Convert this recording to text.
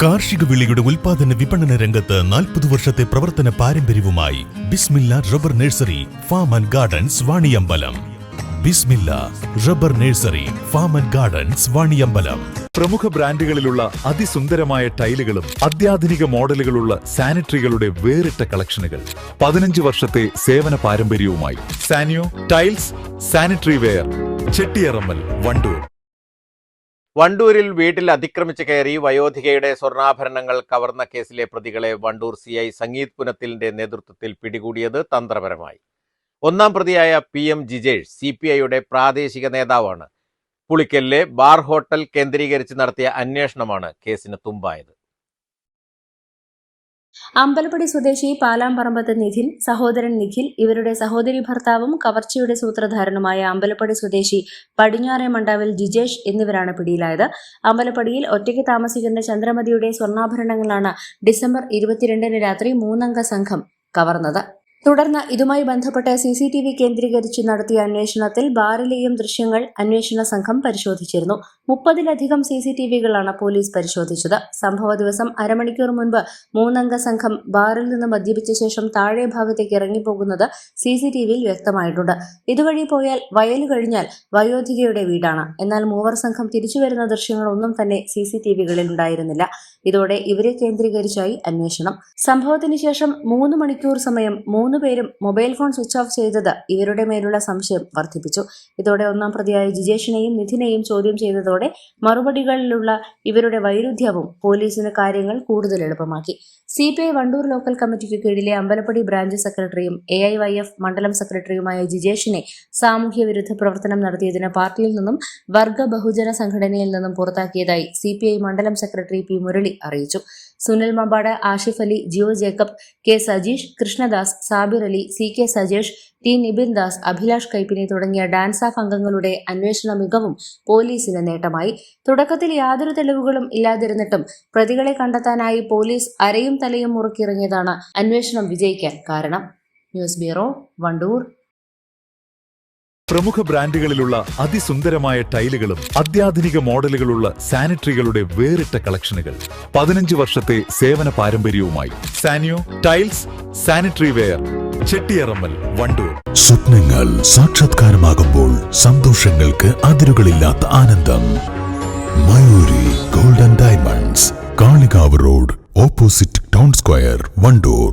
കാർഷിക വിളയുടെ ഉൽപാദന വിപണന രംഗത്ത് 40 വർഷത്തെ പ്രവർത്തന പാരമ്പര്യവുമായി Bismilla rubber nursery farm and gardens Vaniyambalam. Bismilla rubber nursery farm and gardens Vaniyambalam. പ്രമുഖ ബ്രാൻഡുകളിലുള്ള അതിസുന്ദരമായ ടൈലുകളും അത്യാധുനിക മോഡലുകളുള്ള സാനിറ്ററികളുടെ വേറിട്ട കളക്ഷനുകൾ 15 വർഷത്തെ സേവന പാരമ്പര്യവുമായി Sanio tiles sanitary ware, Chettiyarammal, Wandoor. വണ്ടൂരിൽ വീട്ടിൽ അതിക്രമിച്ച് കയറി വയോധികയുടെ സ്വർണ്ണാഭരണങ്ങൾ കവർന്ന കേസിലെ പ്രതികളെ വണ്ടൂർ CI സംഗീത് പുനത്തിലിന്റെ നേതൃത്വത്തിൽ പിടികൂടിയത് തന്ത്രപരമായി. ഒന്നാം പ്രതിയായ PM ജിജേഷ് CPIയുടെ പ്രാദേശിക നേതാവാണ്. പുളിക്കലിലെ ബാർ ഹോട്ടൽ കേന്ദ്രീകരിച്ച് നടത്തിയ അന്വേഷണമാണ് കേസിന് തുമ്പായത്. അമ്പലപ്പടി സ്വദേശി പാലാംപറമ്പത്ത് നിഖിൽ, സഹോദരൻ നിഖിൽ, ഇവരുടെ സഹോദരി ഭർത്താവും കവർച്ചയുടെ സൂത്രധാരനുമായ അമ്പലപ്പടി സ്വദേശി പടിഞ്ഞാറെ മണ്ടാവിൽ ജിജേഷ് എന്നിവരാണ് പിടിയിലായത്. അമ്പലപ്പടിയിൽ ഒറ്റയ്ക്ക് താമസിക്കുന്ന ചന്ദ്രമതിയുടെ സ്വർണ്ണാഭരണങ്ങളാണ് ഡിസംബർ 22 രാത്രി 3-അംഗ സംഘം കവർന്നത്. തുടർന്ന് ഇതുമായി ബന്ധപ്പെട്ട CCTV കേന്ദ്രീകരിച്ച് നടത്തിയ അന്വേഷണത്തിൽ ബാറിലെയും ദൃശ്യങ്ങൾ അന്വേഷണ സംഘം പരിശോധിച്ചിരുന്നു. 30-ലധികം CCTVകളാണ് പോലീസ് പരിശോധിച്ചത്. സംഭവ ദിവസം അരമണിക്കൂർ മുൻപ് 3-അംഗ സംഘം ബാറിൽ നിന്ന് മദ്യപിച്ച ശേഷം താഴെ ഭാഗത്തേക്ക് ഇറങ്ങിപ്പോകുന്നത് CCTVയിൽ വ്യക്തമായിട്ടുണ്ട്. ഇതുവഴി പോയാൽ വയൽ കഴിഞ്ഞാൽ വയോധികയുടെ വീടാണ്. എന്നാൽ മൂവർ സംഘം തിരിച്ചുവരുന്ന ദൃശ്യങ്ങളൊന്നും തന്നെ CCTVകളിൽ ഉണ്ടായിരുന്നില്ല. ഇതോടെ ഇവരെ കേന്ദ്രീകരിച്ചായി അന്വേഷണം. സംഭവത്തിന് ശേഷം 3 മണിക്കൂർ സമയം 3 പേരും മൊബൈൽ ഫോൺ സ്വിച്ച് ഓഫ് ചെയ്തത് ഇവരുടെ മേലുള്ള സംശയം വർദ്ധിപ്പിച്ചു. ഇതോടെ ഒന്നാം പ്രതിയായ ജിജേഷിനെയും നിധിനെയും ചോദ്യം ചെയ്തതോടെ മറുപടികളിലുള്ള ഇവരുടെ വൈരുദ്ധ്യവും പോലീസിന് കാര്യങ്ങൾ കൂടുതൽ എളുപ്പമാക്കി. CPI വണ്ടൂർ ലോക്കൽ കമ്മിറ്റിക്ക് കീഴിലെ അമ്പലപ്പടി ബ്രാഞ്ച് സെക്രട്ടറിയും AIYF മണ്ഡലം സെക്രട്ടറിയുമായ ജിജേഷിനെ സാമൂഹ്യ വിരുദ്ധ പ്രവർത്തനം നടത്തിയതിന് പാർട്ടിയിൽ നിന്നും വർഗ ബഹുജന സംഘടനയിൽ നിന്നും പുറത്താക്കിയതായി CPI മണ്ഡലം സെക്രട്ടറി P മുരളി അറിയിച്ചു. Sunil Mampad, Ashif Ali, Jio Jacob, K Sajeesh, Krishnadas, Sabir Ali, CK Sajesh, T Nibin Das, Abhilash Kaippini തുടങ്ങിയ ഡാൻസ് ഓഫ് അംഗങ്ങളുടെ അന്വേഷണ മികവും പോലീസിന് നേട്ടമായി. തുടക്കത്തിൽ യാതൊരു തെളിവുകളും ഇല്ലാതിരുന്നിട്ടും പ്രതികളെ കണ്ടെത്താനായി പോലീസ് അരയും തലയും മുറുക്കിയിറങ്ങിയതാണ് അന്വേഷണം വിജയിക്കാൻ കാരണം. News bureau, Wandoor. പ്രമുഖ ബ്രാൻഡുകളിലുള്ള അതിസുന്ദരമായ ടൈലുകളും അത്യാധുനിക മോഡലുകളുള്ള സാനിറ്ററികളുടെ വേറിട്ട കളക്ഷനുകൾ 15 വർഷത്തെ സേവന പാരമ്പര്യവുമായി Sanio tiles sanitary ware, Chettiyarammal, Wandoor. സ്വപ്നങ്ങൾ സാക്ഷാത്കാരമാകുമ്പോൾ സന്തോഷങ്ങൾക്ക് അതിരുകളില്ലാത്ത ആനന്ദം. Mayuri golden diamonds, Kalikavu road, opposite town square, Wandoor.